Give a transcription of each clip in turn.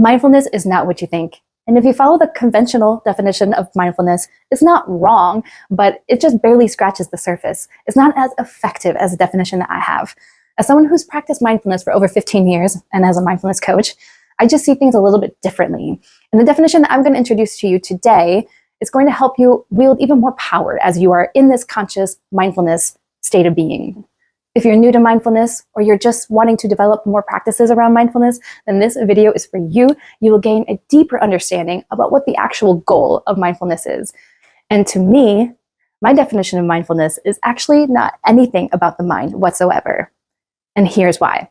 Mindfulness is not what you think. And if you follow the conventional definition of mindfulness, it's not wrong, but it just barely scratches the surface. It's not as effective as the definition that I have. As someone who's practiced mindfulness for over 15 years and as a mindfulness coach, I just see things a little bit differently. And the definition that I'm going to introduce to you today is going to help you wield even more power as you are in this conscious mindfulness state of being. If you're new to mindfulness or you're just wanting to develop more practices around mindfulness, then this video is for you. You will gain a deeper understanding about what the actual goal of mindfulness is. And to me, my definition of mindfulness is actually not anything about the mind whatsoever. And here's why.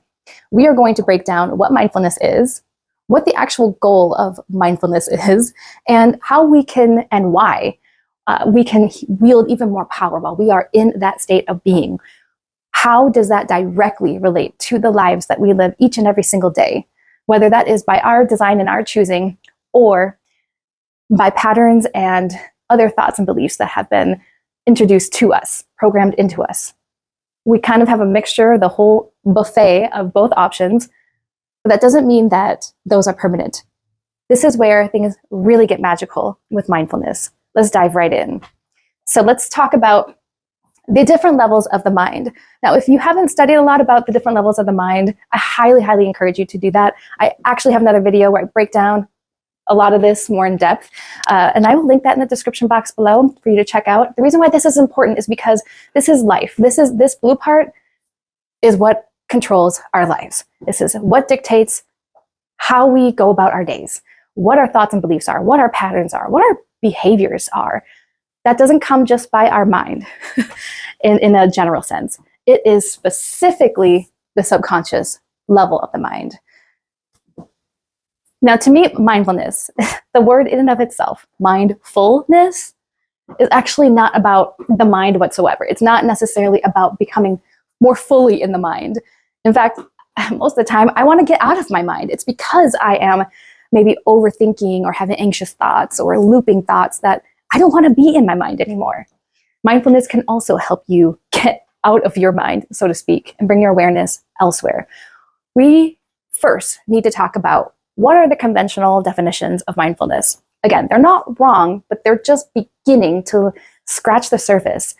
We are going to break down what mindfulness is, what the actual goal of mindfulness is, and how we can and why we can wield even more power while we are in that state of being. How does that directly relate to the lives that we live each and every single day, whether that is by our design and our choosing, or by patterns and other thoughts and beliefs that have been introduced to us, programmed into us? We kind of have a mixture, the whole buffet of both options, but that doesn't mean that those are permanent. This is where things really get magical with mindfulness. Let's dive right in. So let's talk about the different levels of the mind. Now, if you haven't studied a lot about the different levels of the mind, I highly, highly encourage you to do that. I actually have another video where I break down a lot of this more in depth, and I will link that in the description box below for you to check out. The reason why this is important is because this is life. This blue part is what controls our lives. This is what dictates how we go about our days, what our thoughts and beliefs are, what our patterns are, what our behaviors are. That doesn't come just by our mind in a general sense. It is specifically the subconscious level of the mind. Now, to me, mindfulness, the word in and of itself, mindfulness, is actually not about the mind whatsoever. It's not necessarily about becoming more fully in the mind. In fact, most of the time, I want to get out of my mind. It's because I am maybe overthinking or having anxious thoughts or looping thoughts that I don't want to be in my mind anymore. Mindfulness can also help you get out of your mind, so to speak, and bring your awareness elsewhere. We first need to talk about what are the conventional definitions of mindfulness. Again, they're not wrong, but they're just beginning to scratch the surface.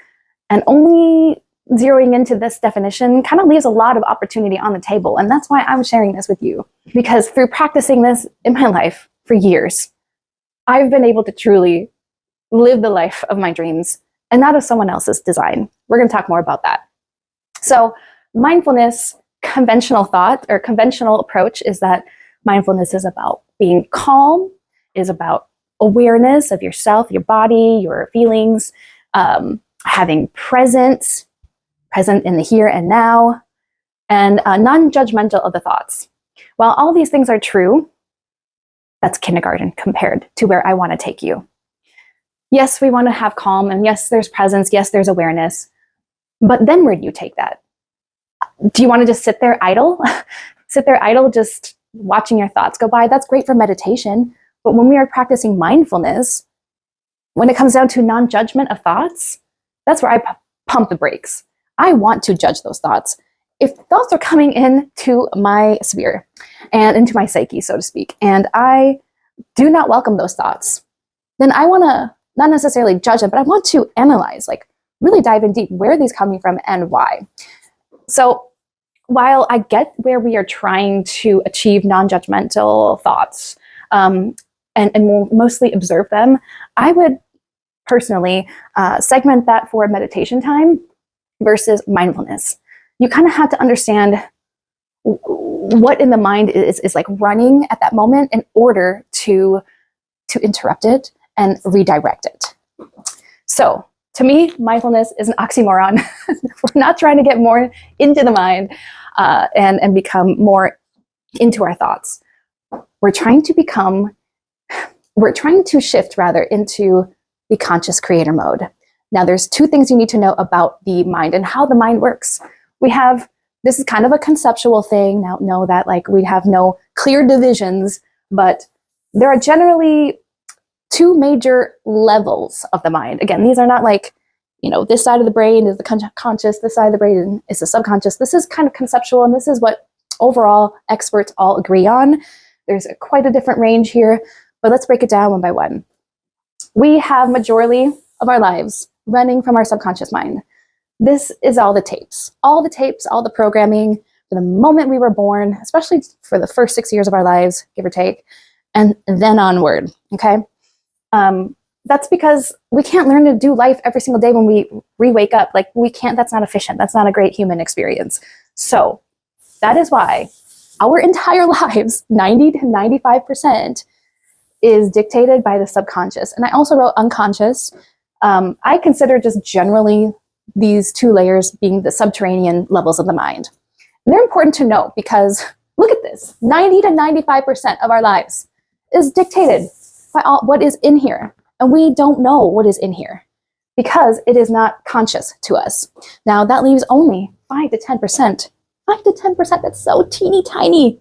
And only zeroing into this definition kind of leaves a lot of opportunity on the table. And that's why I'm sharing this with you. Because through practicing this in my life for years, I've been able to truly live the life of my dreams and not of someone else's design. We're going to talk more about that. So mindfulness, conventional thought or conventional approach is that mindfulness is about being calm, is about awareness of yourself, your body, your feelings, having presence in the here and now, and non-judgmental of the thoughts. While all these things are true, that's kindergarten compared to where I want to take you. Yes, we want to have calm, and yes, there's presence, yes, there's awareness, but then where do you take that? Do you want to just sit there idle? Sit there idle, just watching your thoughts go by? That's great for meditation, but when we are practicing mindfulness, when it comes down to non-judgment of thoughts, that's where I pump the brakes. I want to judge those thoughts. If thoughts are coming into my sphere and into my psyche, so to speak, and I do not welcome those thoughts, then I want to not necessarily judge them, but I want to analyze, like really dive in deep. Where are these coming from and why? So while I get where we are trying to achieve non-judgmental thoughts and mostly observe them, I would personally segment that for meditation time versus mindfulness. You kind of have to understand what in the mind is like running at that moment in order to interrupt it and redirect it. So to me, mindfulness is an oxymoron. We're not trying to get more into the mind and become more into our thoughts. We're trying to shift rather into the conscious creator mode. Now, there's two things you need to know about the mind and how the mind works. This is kind of a conceptual thing. Now, know that like we have no clear divisions, but there are generally two major levels of the mind. Again, these are not like, this side of the brain is the conscious, this side of the brain is the subconscious. This is kind of conceptual, and this is what overall experts all agree on. There's quite a different range here, but let's break it down one by one. We have majority of our lives running from our subconscious mind. This is all the tapes, all the programming from the moment we were born, especially for the first 6 years of our lives, give or take, and then onward, okay? That's because we can't learn to do life every single day when we re-wake up. Like, we can't, that's not efficient. That's not a great human experience. So that is why our entire lives, 90 to 95%, is dictated by the subconscious. And I also wrote unconscious. I consider just generally these two layers being the subterranean levels of the mind. And they're important to know because look at this, 90 to 95% of our lives is dictated by what is in here. And we don't know what is in here because it is not conscious to us. Now that leaves only 5 to 10%. 5 to 10%, that's so teeny tiny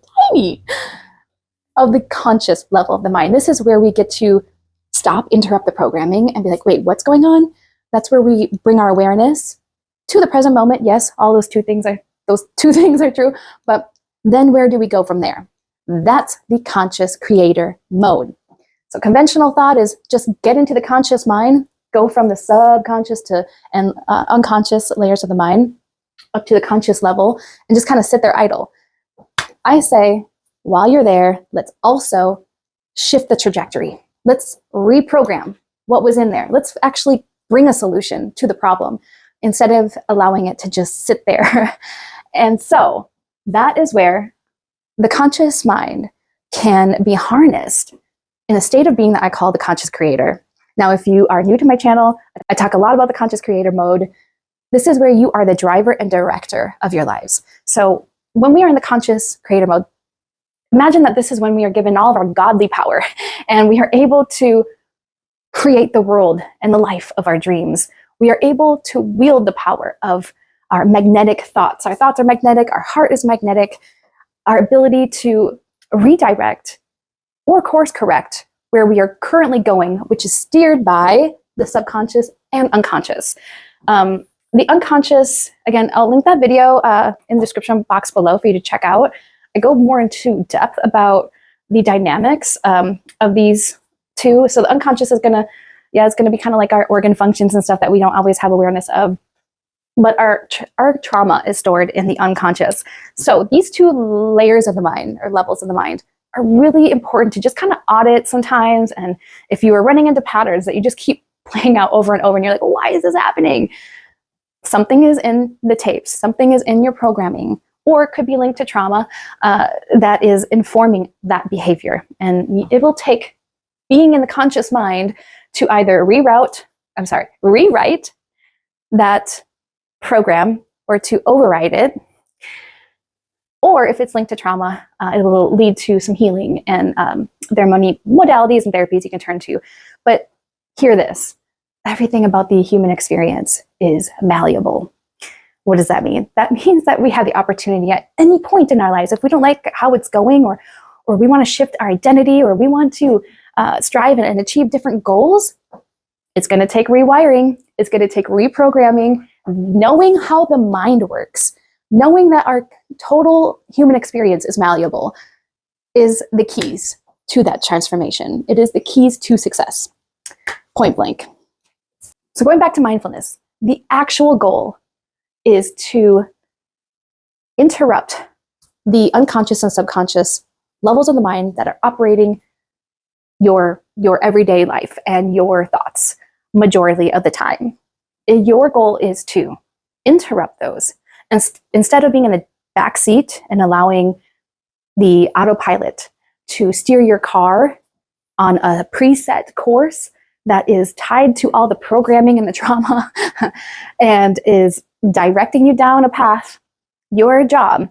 of the conscious level of the mind. This is where we get to stop, interrupt the programming and be like, wait, what's going on? That's where we bring our awareness to the present moment. Yes, all those two things are true, but then where do we go from there? That's the conscious creator mode. So conventional thought is just get into the conscious mind, go from the subconscious to unconscious layers of the mind up to the conscious level and just kind of sit there idle. I say, while you're there, let's also shift the trajectory. Let's reprogram what was in there. Let's actually bring a solution to the problem instead of allowing it to just sit there. And so that is where the conscious mind can be harnessed in a state of being that I call the conscious creator. Now, if you are new to my channel, I talk a lot about the conscious creator mode. This is where you are the driver and director of your lives. So when we are in the conscious creator mode, imagine that this is when we are given all of our godly power and we are able to create the world and the life of our dreams. We are able to wield the power of our magnetic thoughts. Our thoughts are magnetic, our heart is magnetic, our ability to redirect or course correct where we are currently going, which is steered by the subconscious and unconscious. The unconscious, again, I'll link that video in the description box below for you to check out. I go more into depth about the dynamics of these two. So the unconscious is gonna be kind of like our organ functions and stuff that we don't always have awareness of. But our trauma is stored in the unconscious. So these two layers of the mind, or levels of the mind, are really important to just kind of audit sometimes. And if you are running into patterns that you just keep playing out over and over and you're like, why is this happening? Something is in the tapes, something is in your programming, or it could be linked to trauma that is informing that behavior. And it will take being in the conscious mind to either rewrite that program or to override it. Or if it's linked to trauma, it will lead to some healing. And there are many modalities and therapies you can turn to. But hear this, everything about the human experience is malleable. What does that mean? That means that we have the opportunity at any point in our lives, if we don't like how it's going, or we want to shift our identity, or we want to strive and achieve different goals, it's going to take rewiring. It's going to take reprogramming, knowing how the mind works, knowing that our total human experience is malleable is the keys to that transformation. It is the keys to success, point blank. So going back to mindfulness, the actual goal is to interrupt the unconscious and subconscious levels of the mind that are operating your everyday life and your thoughts majority of the time. Your goal is to interrupt those. And instead of being in the back seat and allowing the autopilot to steer your car on a preset course that is tied to all the programming and the trauma and is directing you down a path, your job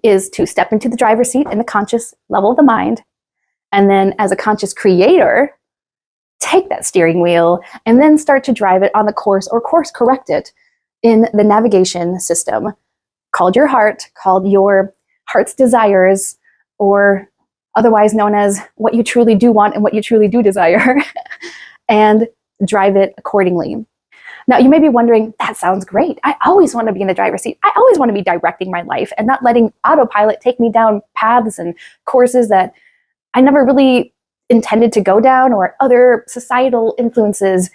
is to step into the driver's seat in the conscious level of the mind. And then as a conscious creator, take that steering wheel and then start to drive it on the course or course correct it in the navigation system called your heart, called your heart's desires, or otherwise known as what you truly do want and what you truly do desire, and drive it accordingly. Now, you may be wondering, that sounds great. I always want to be in the driver's seat. I always want to be directing my life and not letting autopilot take me down paths and courses that I never really intended to go down, or other societal influences.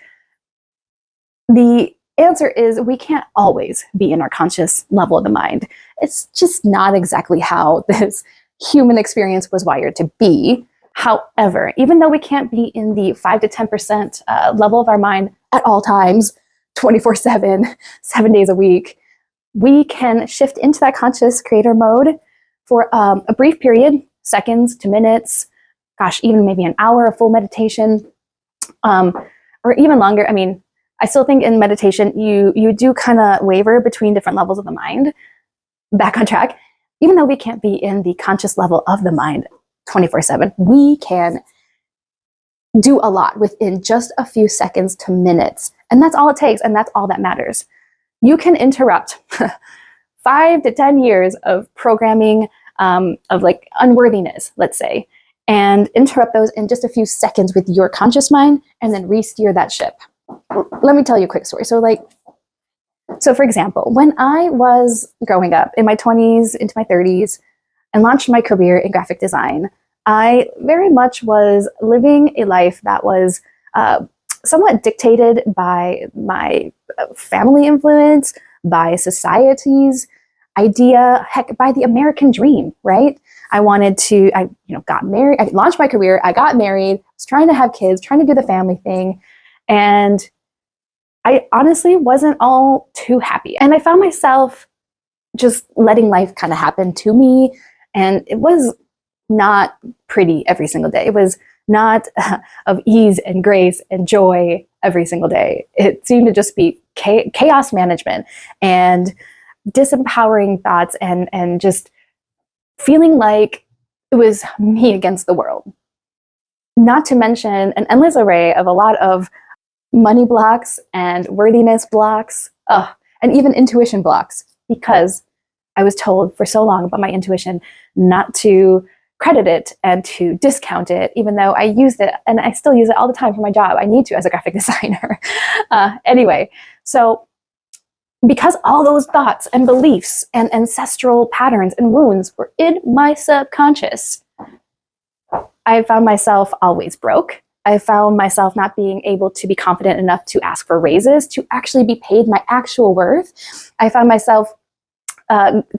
The answer is we can't always be in our conscious level of the mind. It's just not exactly how this human experience was wired to be. However, even though we can't be in the 5 to 10% level of our mind at all times, 24/7, 7 days a week, we can shift into that conscious creator mode for a brief period, seconds to minutes, gosh, even maybe an hour of full meditation, or even longer. I mean, I still think in meditation, you do kind of waver between different levels of the mind. Back on track. Even though we can't be in the conscious level of the mind 24/7, we can do a lot within just a few seconds to minutes. And that's all it takes, and that's all that matters. You can interrupt 5 to 10 years of programming, of like unworthiness, let's say, and interrupt those in just a few seconds with your conscious mind, and then re-steer that ship. Let me tell you a quick story. So for example, when I was growing up in my 20s into my 30s and launched my career in graphic design, I very much was living a life that was somewhat dictated by my family influence, by society's idea, heck, by the American dream, right? I got married, I launched my career, I got married, was trying to have kids, trying to do the family thing, and I honestly wasn't all too happy. And I found myself just letting life kind of happen to me, and it was not pretty every single day. It was not of ease and grace and joy every single day. It seemed to just be chaos management and disempowering thoughts, and just feeling like it was me against the world. Not to mention an endless array of a lot of money blocks and worthiness blocks, and even intuition blocks, because I was told for so long by my intuition not to credit it and to discount it, even though I used it, and I still use it all the time for my job. I need to as a graphic designer. Anyway, so because all those thoughts and beliefs and ancestral patterns and wounds were in my subconscious, I found myself always broke. I found myself not being able to be confident enough to ask for raises, to actually be paid my actual worth. I found myself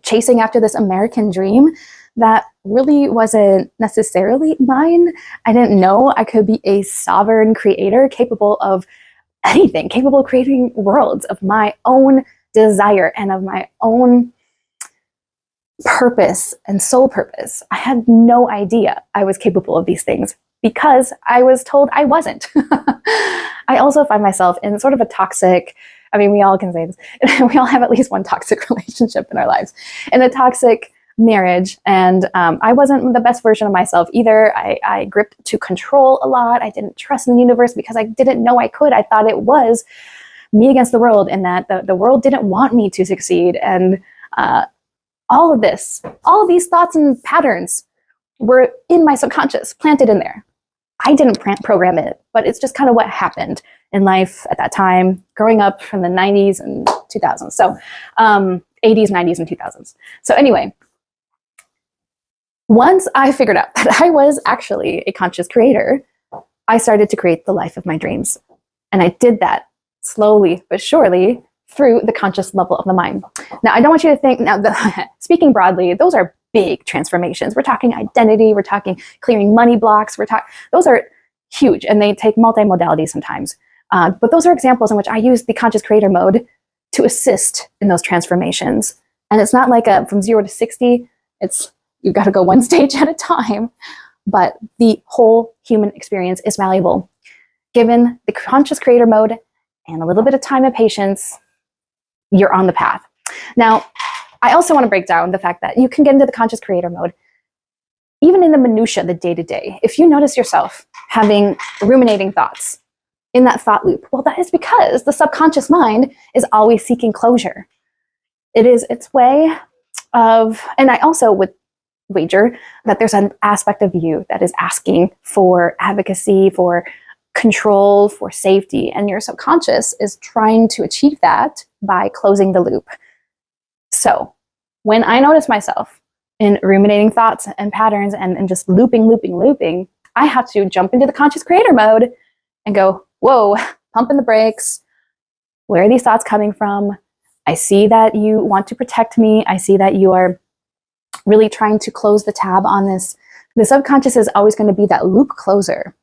chasing after this American dream that really wasn't necessarily mine. I didn't know I could be a sovereign creator capable of anything, capable of creating worlds of my own desire and of my own purpose and soul purpose. I had no idea I was capable of these things because I was told I wasn't. I also find myself in sort of a toxic, I mean, we all can say this, we all have at least one toxic relationship in our lives, in a toxic marriage. And I wasn't the best version of myself either. I gripped to control a lot. I didn't trust in the universe because I didn't know I could. I thought it was me against the world, and that the world didn't want me to succeed. And all of these thoughts and patterns were in my subconscious, planted in there. I didn't program it, but it's just kind of what happened in life at that time, growing up from the 90s and 2000s. So 80s, 90s, and 2000s. So anyway, once I figured out that I was actually a conscious creator, I started to create the life of my dreams. And I did that slowly but surely through the conscious level of the mind. Now, I don't want you to think, speaking broadly, those are big transformations. We're talking identity, we're talking clearing money blocks, those are huge, and they take multi-modality sometimes. But those are examples in which I use the conscious creator mode to assist in those transformations. And it's not like from 0 to 60, you've got to go one stage at a time, but the whole human experience is malleable. Given the conscious creator mode and a little bit of time and patience, you're on the path. Now, I also want to break down the fact that you can get into the conscious creator mode even in the minutia, the day-to-day. If you notice yourself having ruminating thoughts in that thought loop, well, that is because the subconscious mind is always seeking closure. It is its way of, and I also would wager that there's an aspect of you that is asking for advocacy, for control, for safety, and your subconscious is trying to achieve that by closing the loop. So when I notice myself in ruminating thoughts and patterns and just looping, I have to jump into the conscious creator mode and go, whoa, pumping the brakes. Where are these thoughts coming from? I see that you want to protect me. I see that you are really trying to close the tab on this. The subconscious is always going to be that loop closer.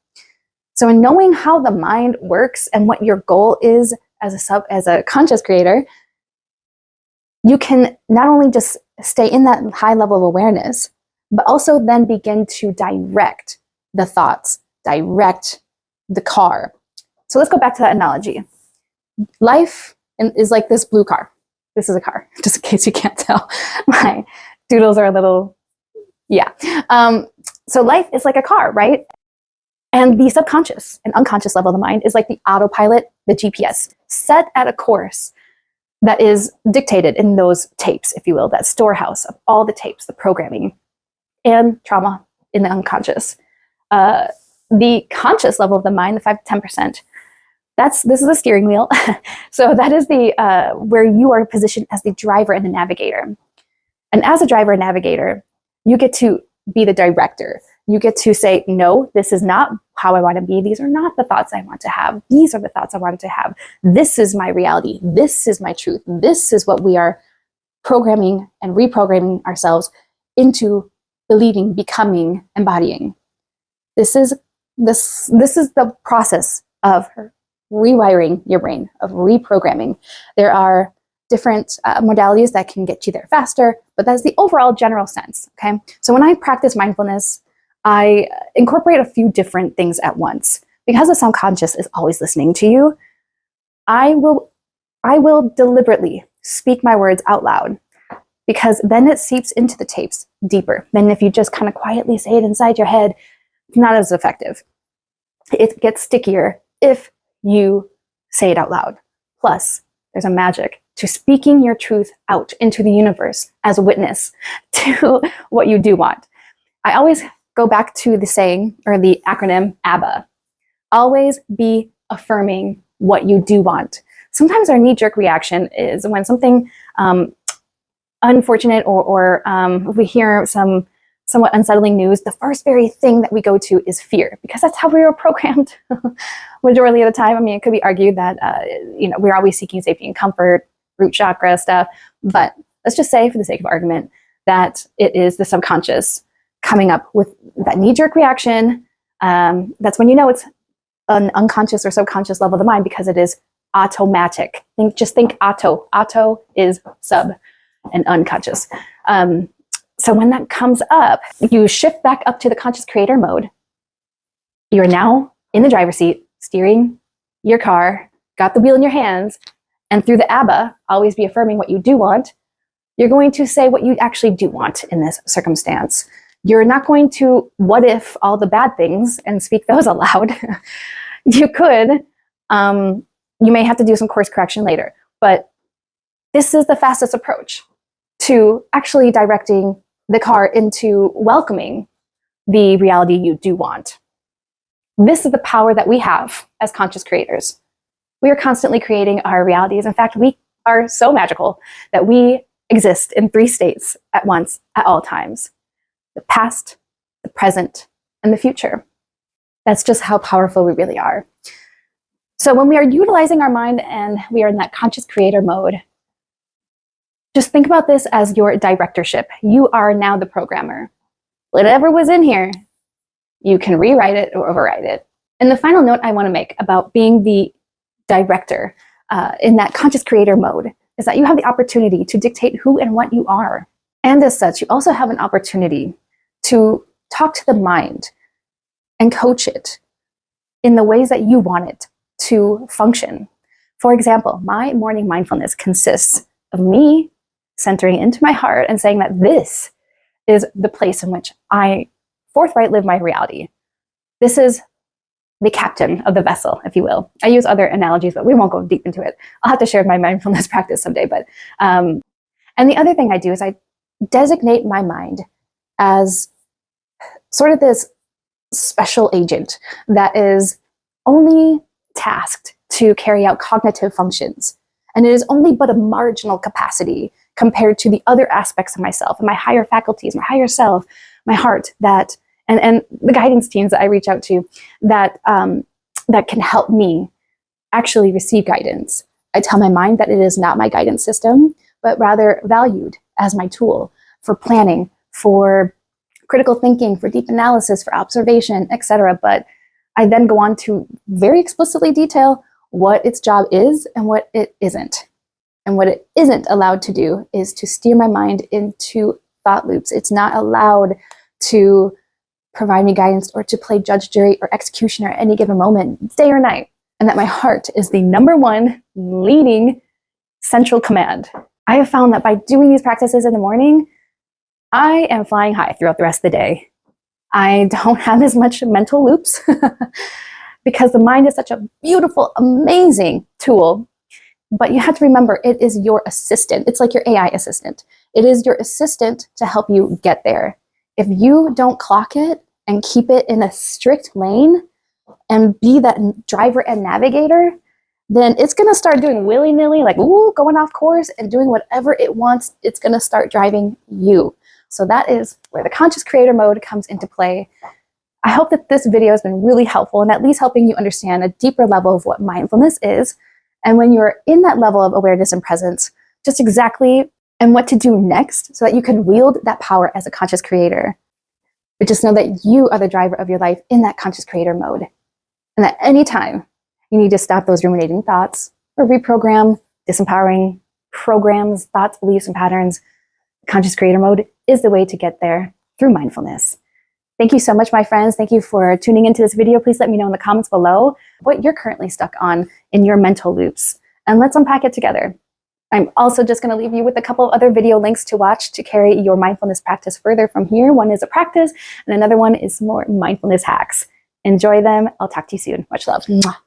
So in knowing how the mind works and what your goal is as a conscious creator, you can not only just stay in that high level of awareness, but also then begin to direct the thoughts, direct the car. So let's go back to that analogy. Life is like this blue car. This is a car, just in case you can't tell. My doodles are a little, yeah. So life is like a car, right? And the subconscious and unconscious level of the mind is like the autopilot, the GPS, set at a course that is dictated in those tapes, if you will, that storehouse of all the tapes, the programming and trauma in the unconscious. The conscious level of the mind, the 5 to 10%, this is a steering wheel. So that is the where you are positioned as the driver and the navigator. And as a driver and navigator, you get to be the director. You get to say, no, this is not how I want to be. These are not the thoughts I want to have. These are the thoughts I want to have. This is my reality. This is my truth. This is what we are programming and reprogramming ourselves into believing, becoming, embodying. This is the process of rewiring your brain, of reprogramming. There are different modalities that can get you there faster, but that's the overall general sense, okay? So when I practice mindfulness, I incorporate a few different things at once. Because the subconscious is always listening to you, I will deliberately speak my words out loud, because then it seeps into the tapes deeper than if you just kind of quietly say it inside your head. It's not as effective. It gets stickier if you say it out loud. Plus, there's a magic to speaking your truth out into the universe as a witness to what you do want. I always go back to the saying, or the acronym ABBA. Always be affirming what you do want. Sometimes our knee-jerk reaction is when something unfortunate or we hear some somewhat unsettling news, the first very thing that we go to is fear, because that's how we were programmed majority of the time. I mean, it could be argued that we're always seeking safety and comfort, root chakra stuff, but let's just say, for the sake of argument, that it is the subconscious coming up with that knee-jerk reaction. That's when you know it's an unconscious or subconscious level of the mind, because it is automatic. Just think auto. Auto is sub and unconscious. So when that comes up, you shift back up to the conscious creator mode. You're now in the driver's seat, steering your car, got the wheel in your hands, and through the ABBA, always be affirming what you do want, you're going to say what you actually do want in this circumstance. You're not going to what if all the bad things and speak those aloud. You could, you may have to do some course correction later, but this is the fastest approach to actually directing the car into welcoming the reality you do want. This is the power that we have as conscious creators. We are constantly creating our realities. In fact, we are so magical that we exist in 3 states at once, at all times: the past, the present, and the future. That's just how powerful we really are. So when we are utilizing our mind and we are in that conscious creator mode, just think about this as your directorship. You are now the programmer. Whatever was in here, you can rewrite it or override it. And the final note I want to make about being the director in that conscious creator mode is that you have the opportunity to dictate who and what you are. And as such, you also have an opportunity to talk to the mind and coach it in the ways that you want it to function. For example, my morning mindfulness consists of me centering into my heart and saying that this is the place in which I forthright live my reality. This is the captain of the vessel, if you will. I use other analogies, but we won't go deep into it. I'll have to share my mindfulness practice someday. But and the other thing I do is I designate my mind as sort of this special agent that is only tasked to carry out cognitive functions. And it is only but a marginal capacity compared to the other aspects of myself and my higher faculties, my higher self, my heart, that and the guidance teams that I reach out to that that can help me actually receive guidance. I tell my mind that it is not my guidance system, but rather valued as my tool for planning, for critical thinking, for deep analysis, for observation, etc. But I then go on to very explicitly detail what its job is and what it isn't. And what it isn't allowed to do is to steer my mind into thought loops. It's not allowed to provide me guidance or to play judge, jury, or executioner at any given moment, day or night. And that my heart is the number one leading central command. I have found that by doing these practices in the morning, I am flying high throughout the rest of the day. I don't have as much mental loops because the mind is such a beautiful, amazing tool. But you have to remember, it is your assistant. It's like your AI assistant. It is your assistant to help you get there. If you don't clock it and keep it in a strict lane and be that driver and navigator, then it's going to start doing willy-nilly, like, ooh, going off course and doing whatever it wants. It's going to start driving you. So that is where the conscious creator mode comes into play. I hope that this video has been really helpful and at least helping you understand a deeper level of what mindfulness is. And when you're in that level of awareness and presence, just exactly and what to do next so that you can wield that power as a conscious creator. But just know that you are the driver of your life in that conscious creator mode. And at any time, you need to stop those ruminating thoughts or reprogram disempowering programs, thoughts, beliefs, and patterns. Conscious creator mode is the way to get there through mindfulness. Thank you so much, my friends. Thank you for tuning into this video. Please let me know in the comments below what you're currently stuck on in your mental loops, and let's unpack it together. I'm also just going to leave you with a couple of other video links to watch to carry your mindfulness practice further from here. One is a practice, and another one is more mindfulness hacks. Enjoy them. I'll talk to you soon. Much love. Mwah.